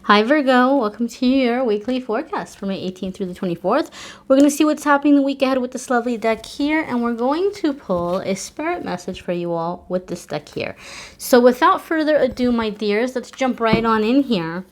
Hi Virgo, welcome to your weekly forecast for May 18th through the 24th. We're going to see what's happening the week ahead with this lovely deck here, and we're going to pull a spirit message for you all with this deck here. So without further ado, my dears, let's jump right on in here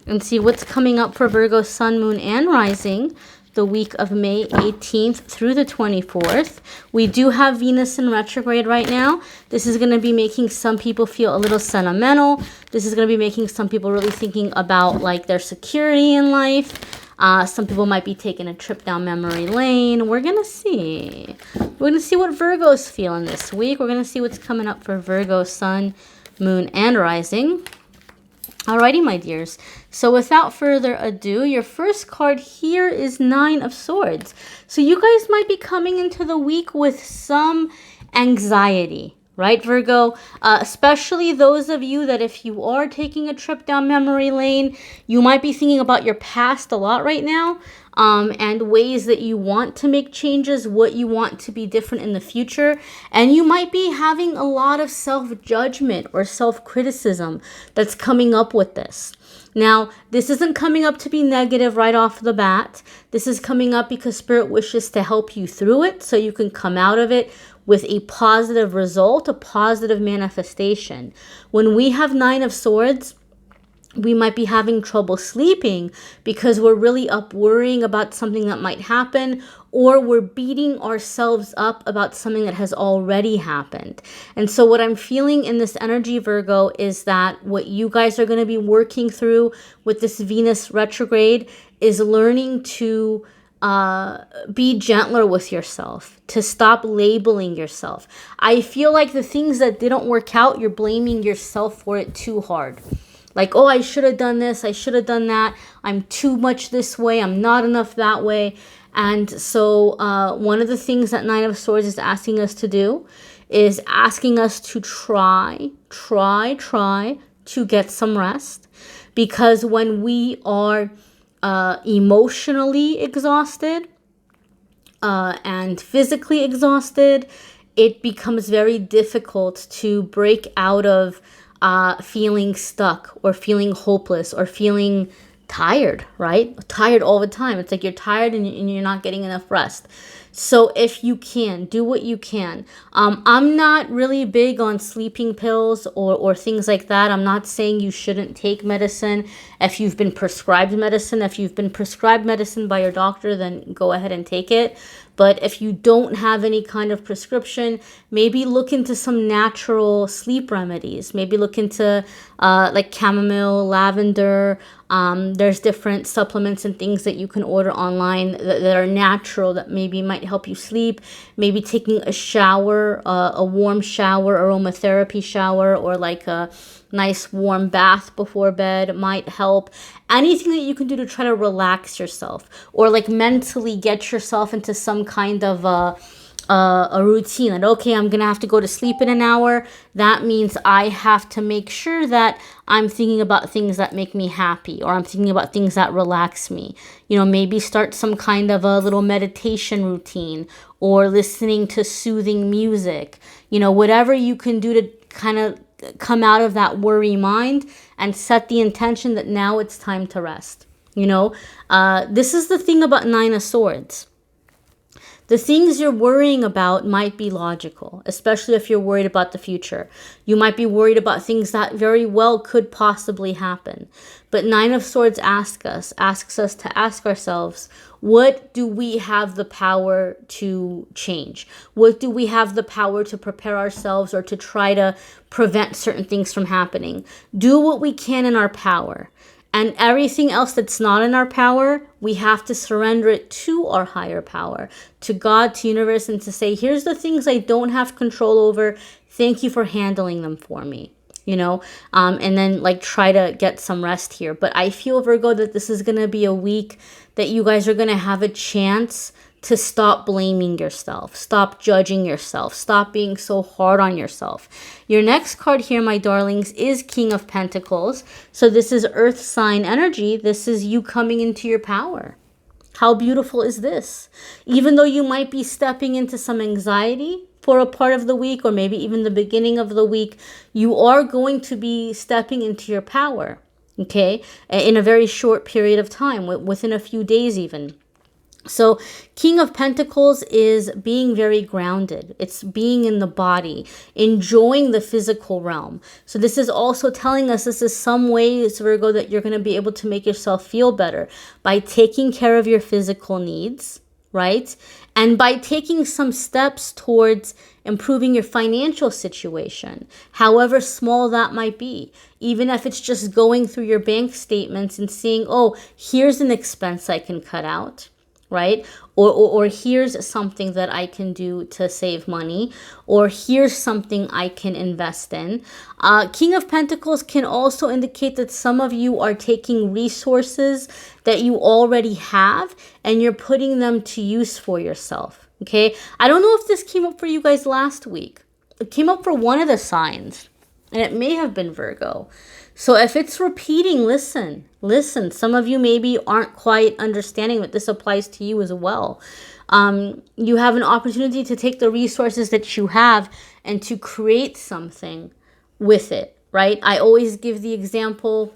and see what's coming up for Virgo, Sun, Moon, and Rising the week of May 18th through the 24th. We do have Venus in retrograde right now. This is going to be making some people feel a little sentimental. This is going to be making some people really thinking about like their security in life. Some people might be taking a trip down memory lane. We're going to see. We're going to see what Virgo's feeling this week. We're going to see what's coming up for Virgo, Sun, Moon, and Rising. Alrighty, my dears. So without further ado, your first card here is Nine of Swords. So you guys might be coming into the week with some anxiety, right, Virgo? Especially those of you that if you are taking a trip down memory lane, you might be thinking about your past a lot right now. And ways that you want to make changes, what you want to be different in the future. And you might be having a lot of self-judgment or self-criticism that's coming up with this. Now, this isn't coming up to be negative right off the bat. This is coming up because Spirit wishes to help you through it so you can come out of it with a positive result, a positive manifestation. When we have Nine of Swords, we might be having trouble sleeping because we're really up worrying about something that might happen, or we're beating ourselves up about something that has already happened. And so what I'm feeling in this energy, Virgo, is that what you guys are going to be working through with this Venus retrograde is learning to be gentler with yourself, to stop labeling yourself. I feel like the things that didn't work out, you're blaming yourself for it too hard. Like, oh, I should have done this, I should have done that, I'm too much this way, I'm not enough that way. And so one of the things that Nine of Swords is asking us to do is asking us to try to get some rest. Because when we are emotionally exhausted and physically exhausted, it becomes very difficult to break out of feeling stuck or feeling hopeless or feeling tired, right? Tired all the time. It's like you're tired and you're not getting enough rest. So if you can, do what you can. I'm not really big on sleeping pills or things like that. I'm not saying you shouldn't take medicine if you've been prescribed medicine. If you've been prescribed medicine by your doctor, then go ahead and take it. But if you don't have any kind of prescription, maybe look into some natural sleep remedies. Maybe look into like chamomile, lavender. There's different supplements and things that you can order online that are natural that maybe might help you sleep. Maybe taking a shower, a warm shower, aromatherapy shower, or like a nice warm bath before bed might help. Anything that you can do to try to relax yourself or like mentally get yourself into some kind of a routine. That, okay, I'm going to have to go to sleep in an hour. That means I have to make sure that I'm thinking about things that make me happy, or I'm thinking about things that relax me. You know, maybe start some kind of a little meditation routine or listening to soothing music. You know, whatever you can do to kind of come out of that worry mind and set the intention that now it's time to rest. You know, this is the thing about Nine of Swords. The things you're worrying about might be logical, especially if you're worried about the future. You might be worried about things that very well could possibly happen. But Nine of Swords asks us to ask ourselves, what do we have the power to change? What do we have the power to prepare ourselves or to try to prevent certain things from happening? Do what we can in our power. And everything else that's not in our power, we have to surrender it to our higher power, to God, to universe, and to say, here's the things I don't have control over. Thank you for handling them for me, you know, and then like try to get some rest here. But I feel, Virgo, that this is going to be a week that you guys are going to have a chance to stop blaming yourself, stop judging yourself, stop being so hard on yourself. Your next card here, my darlings, is King of Pentacles. So this is earth sign energy. This is you coming into your power. How beautiful is this? Even though you might be stepping into some anxiety for a part of the week, or maybe even the beginning of the week, you are going to be stepping into your power. okay, in a very short period of time, within a few days even. So King of Pentacles is being very grounded. It's being in the body, enjoying the physical realm. So this is also telling us this is some ways, Virgo, that you're going to be able to make yourself feel better by taking care of your physical needs, right? And by taking some steps towards improving your financial situation, however small that might be. Even if it's just going through your bank statements and seeing, oh, here's an expense I can cut out, right? Or here's something that I can do to save money, or here's something I can invest in. King of Pentacles can also indicate that some of you are taking resources that you already have and you're putting them to use for yourself, okay? I don't know if this came up for you guys last week. It came up for one of the signs, and it may have been Virgo. So if it's repeating, listen. Some of you maybe aren't quite understanding that this applies to you as well. You have an opportunity to take the resources that you have and to create something with it, right? I always give the example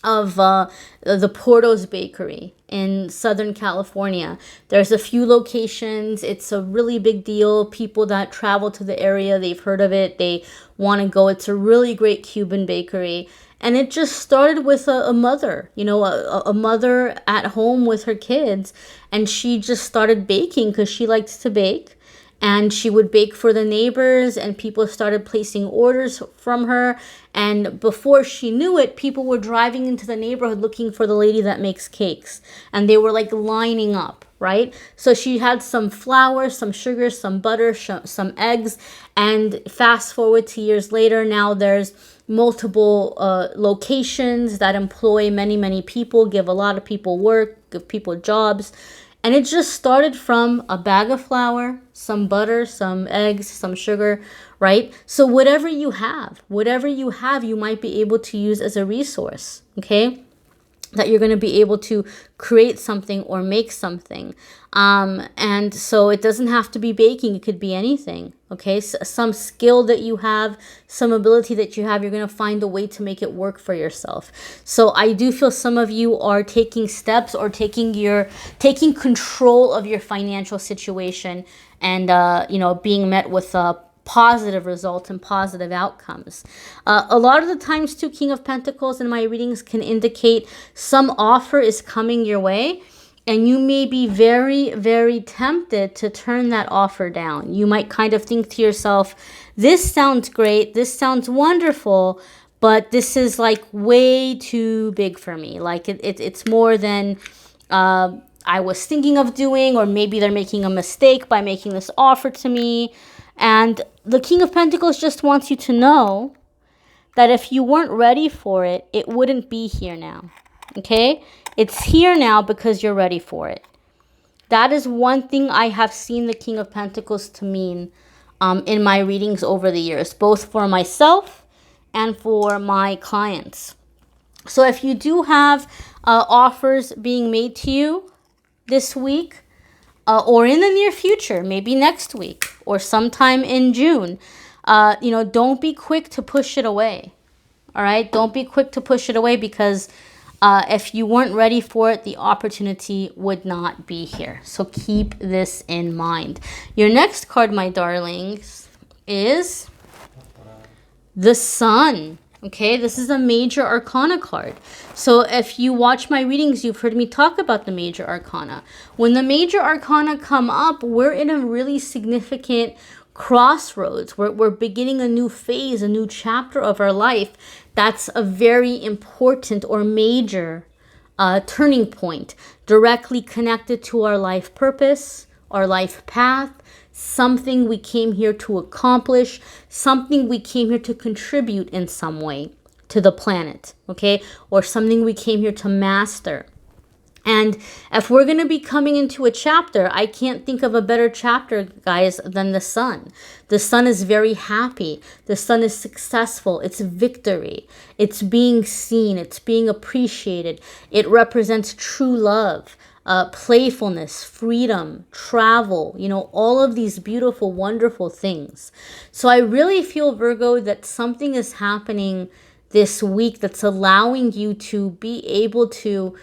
of the Porto's Bakery in Southern California. There's a few locations. It's a really big deal. People that travel to the area, they've heard of it. They want to go. It's a really great Cuban bakery. And it just started with a mother, a mother at home with her kids. And she just started baking because she likes to bake. And she would bake for the neighbors, and people started placing orders from her. And before she knew it, people were driving into the neighborhood looking for the lady that makes cakes. And they were like lining up, right? So she had some flour, some sugar, some butter, some eggs. And fast forward to years later, now there's multiple locations that employ many, many people, give a lot of people work, give people jobs. And it just started from a bag of flour, some butter, some eggs, some sugar, right? So whatever you have, you might be able to use as a resource, okay? That you're going to be able to create something or make something. And so it doesn't have to be baking. It could be anything, okay? So some skill that you have, some ability that you have, you're going to find a way to make it work for yourself. So I do feel some of you are taking steps or taking control of your financial situation and, being met with positive results and positive outcomes. A lot of the times too, King of Pentacles in my readings can indicate some offer is coming your way, and you may be very, very tempted to turn that offer down. You might kind of think to yourself, this sounds great, this sounds wonderful, but this is like way too big for me. Like it's more than I was thinking of doing, or maybe they're making a mistake by making this offer to me. And the King of Pentacles just wants you to know that if you weren't ready for it, it wouldn't be here now, okay? It's here now because you're ready for it. That is one thing I have seen the King of Pentacles to mean in my readings over the years, both for myself and for my clients. So if you do have offers being made to you this week, or in the near future, maybe next week or sometime in June, don't be quick to push it away. All right? Don't be quick to push it away, because if you weren't ready for it, the opportunity would not be here. So keep this in mind. Your next card, my darlings, is the Sun. Okay, this is a major arcana card. So if you watch my readings, you've heard me talk about the major arcana. When the major arcana come up, we're in a really significant crossroads. We're beginning a new phase, a new chapter of our life. That's a very important or major turning point, directly connected to our life purpose, our life path, something we came here to accomplish, something we came here to contribute in some way to the planet, okay? Or something we came here to master. And if we're going to be coming into a chapter, I can't think of a better chapter, guys, than the Sun. The Sun is very happy. The Sun is successful. It's victory. It's being seen. It's being appreciated. It represents true love. Playfulness, freedom, travel, all of these beautiful, wonderful things. So I really feel, Virgo, that something is happening this week that's allowing you to be able to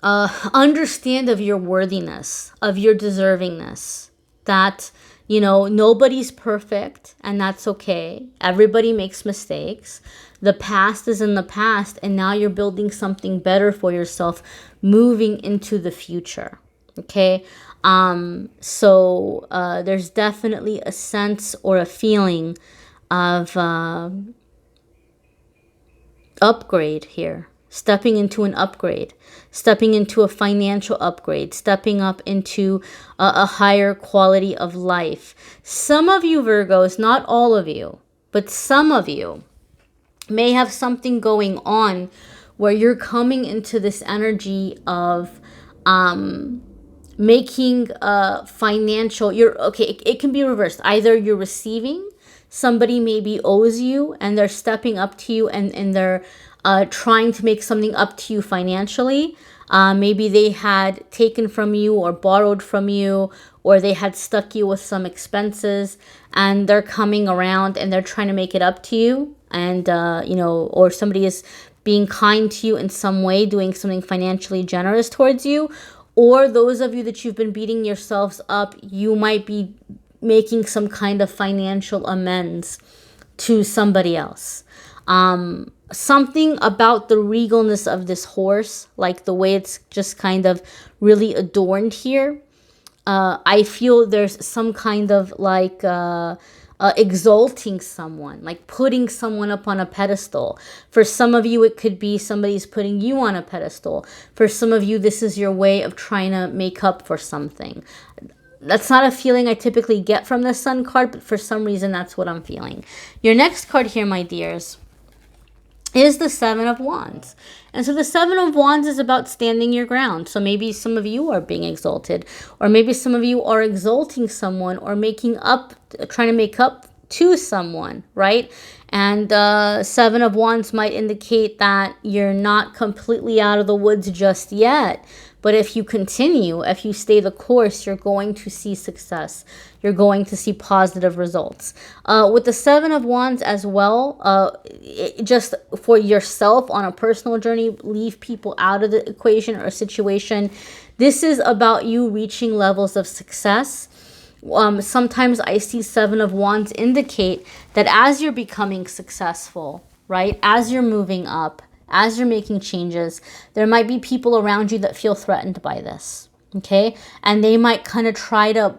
understand of your worthiness, of your deservingness, that, you know, nobody's perfect and that's okay. Everybody makes mistakes. The past is in the past, and now you're building something better for yourself moving into the future. Okay. So there's definitely a sense or a feeling of upgrade here. Stepping into an upgrade, stepping into a financial upgrade, stepping up into a higher quality of life. Some of you Virgos, not all of you, but some of you may have something going on where you're coming into this energy of making financial, it can be reversed. Either you're receiving, somebody maybe owes you and they're stepping up to you and they're trying to make something up to you financially. Maybe they had taken from you or borrowed from you, or they had stuck you with some expenses and they're coming around and they're trying to make it up to you. And, you know, or somebody is being kind to you in some way, doing something financially generous towards you. Or those of you that you've been beating yourselves up, you might be making some kind of financial amends to somebody else. Something about the regalness of this horse, like the way it's just kind of really adorned here. I feel there's some kind of like exalting someone, like putting someone up on a pedestal. For some of you, it could be somebody's putting you on a pedestal. For some of you, this is your way of trying to make up for something. That's not a feeling I typically get from the Sun card, but for some reason, that's what I'm feeling. Your next card here, my dears, is the Seven of Wands. And so the Seven of Wands is about standing your ground. So maybe some of you are being exalted, or maybe some of you are exalting someone or making up, trying to make up to someone, right? And Seven of Wands might indicate that you're not completely out of the woods just yet. But if you continue, if you stay the course, you're going to see success. You're going to see positive results. With the Seven of Wands as well, just for yourself on a personal journey, leave people out of the equation or situation. This is about you reaching levels of success. Sometimes I see Seven of Wands indicate that as you're becoming successful, right, as you're moving up, as you're making changes, there might be people around you that feel threatened by this, okay? And they might kind of try to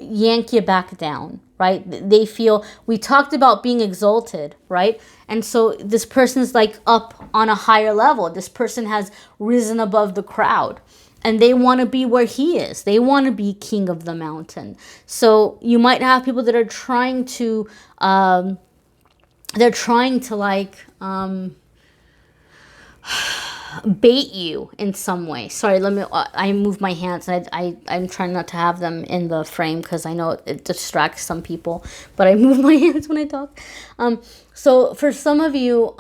yank you back down, right? They feel, we talked about being exalted, right? And so this person's like up on a higher level. This person has risen above the crowd. And they want to be where he is. They want to be king of the mountain. So you might have people that are trying to, bait you in some way. Sorry, I move my hands. I'm trying not to have them in the frame because I know it distracts some people, but I move my hands when I talk. So for some of you,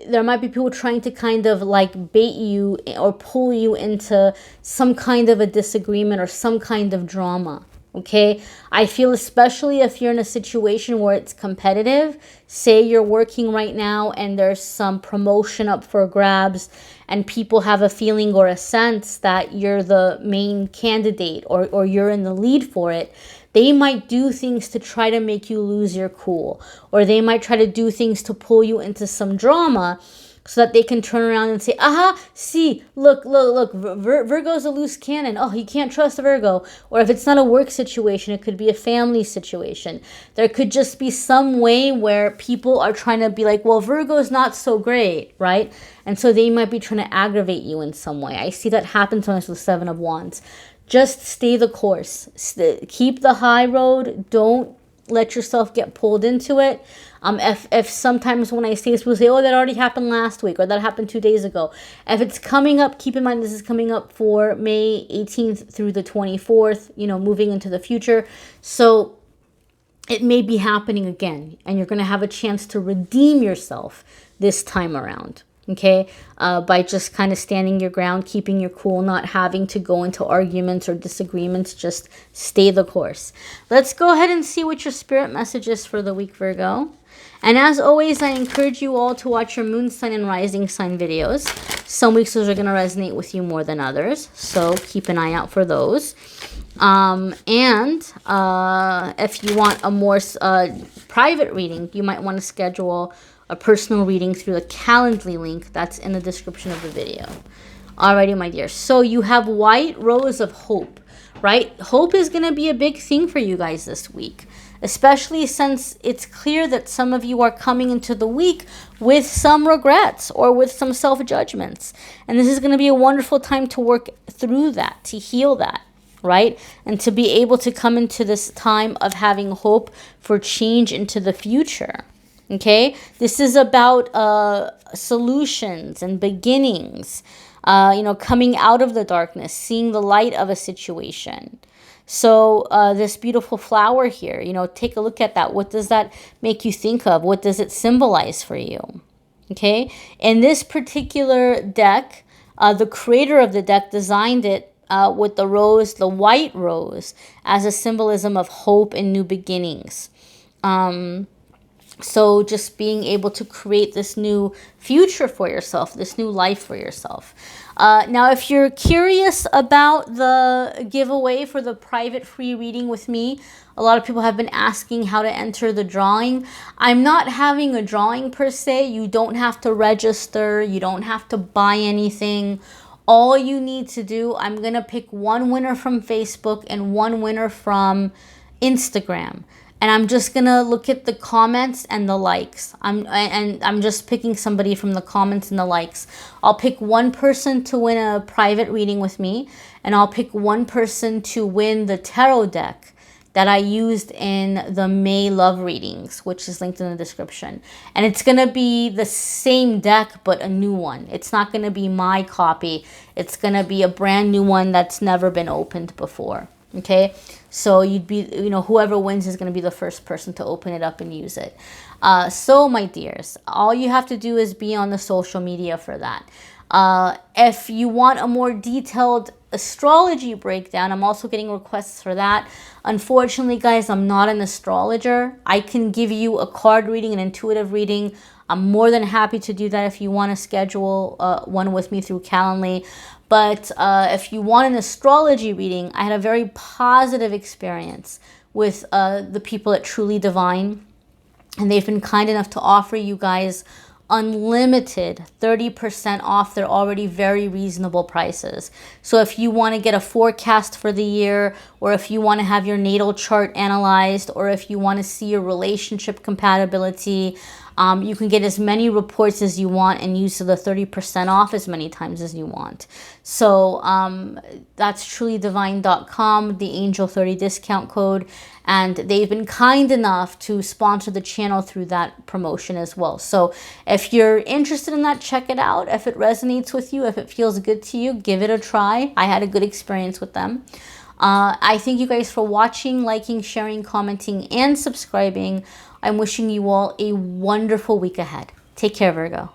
there might be people trying to kind of like bait you or pull you into some kind of a disagreement or some kind of drama. Okay, I feel especially if you're in a situation where it's competitive, say you're working right now and there's some promotion up for grabs and people have a feeling or a sense that you're the main candidate or you're in the lead for it, they might do things to try to make you lose your cool, or they might try to do things to pull you into some drama so that they can turn around and say, aha, see, look, Virgo's a loose cannon. Oh, you can't trust Virgo. Or if it's not a work situation, it could be a family situation. There could just be some way where people are trying to be like, well, Virgo's not so great, right? And so they might be trying to aggravate you in some way. I see that happen sometimes with Seven of Wands. Just stay the course. Keep the high road. Don't let yourself get pulled into it. If sometimes when I say this, people say, oh, that already happened last week, or that happened 2 days ago. If it's coming up, keep in mind this is coming up for May 18th through the 24th, you know, moving into the future. So it may be happening again, and you're going to have a chance to redeem yourself this time around. Okay, by just kind of standing your ground, keeping your cool, not having to go into arguments or disagreements, just stay the course. Let's go ahead and see what your spirit message is for the week, Virgo. And as always, I encourage you all to watch your moon sign and rising sign videos. Some weeks those are going to resonate with you more than others, so keep an eye out for those. If you want a more private reading, you might want to schedule a personal reading through the Calendly link that's in the description of the video. Alrighty, my dear. So you have White Rose of Hope, right? Hope is going to be a big thing for you guys this week, especially since it's clear that some of you are coming into the week with some regrets or with some self-judgments. And this is going to be a wonderful time to work through that, to heal that, right? And to be able to come into this time of having hope for change into the future. Okay? This is about solutions and beginnings, coming out of the darkness, seeing the light of a situation. So this beautiful flower here, take a look at that. What does that make you think of? What does it symbolize for you? Okay? In this particular deck, the creator of the deck designed it with the rose, the white rose, as a symbolism of hope and new beginnings. So just being able to create this new future for yourself, this new life for yourself. Now, if you're curious about the giveaway for the private free reading with me, a lot of people have been asking how to enter the drawing. I'm not having a drawing per se. You don't have to register. You don't have to buy anything. All you need to do, I'm going to pick one winner from Facebook and one winner from Instagram. And I'm just going to look at the comments and the likes. I'm just picking somebody from the comments and the likes. I'll pick one person to win a private reading with me. And I'll pick one person to win the tarot deck that I used in the May love readings, which is linked in the description. And it's going to be the same deck, but a new one. It's not going to be my copy. It's going to be a brand new one that's never been opened before. Okay, so you'd be, whoever wins is going to be the first person to open it up and use it. So my dears, all you have to do is be on the social media for that. If you want a more detailed astrology breakdown, I'm also getting requests for that. Unfortunately, guys, I'm not an astrologer. I can give you a card reading, an intuitive reading. I'm more than happy to do that if you want to schedule one with me through Calendly. But if you want an astrology reading, I had a very positive experience with the people at Truly Divine. And they've been kind enough to offer you guys unlimited 30% off their already very reasonable prices. So if you want to get a forecast for the year, or if you want to have your natal chart analyzed, or if you want to see your relationship compatibility, you can get as many reports as you want and use the 30% off as many times as you want. So that's trulydivine.com, the Angel 30 discount code. And they've been kind enough to sponsor the channel through that promotion as well. So if you're interested in that, check it out. If it resonates with you, if it feels good to you, give it a try. I had a good experience with them. I thank you guys for watching, liking, sharing, commenting, and subscribing. I'm wishing you all a wonderful week ahead. Take care, Virgo.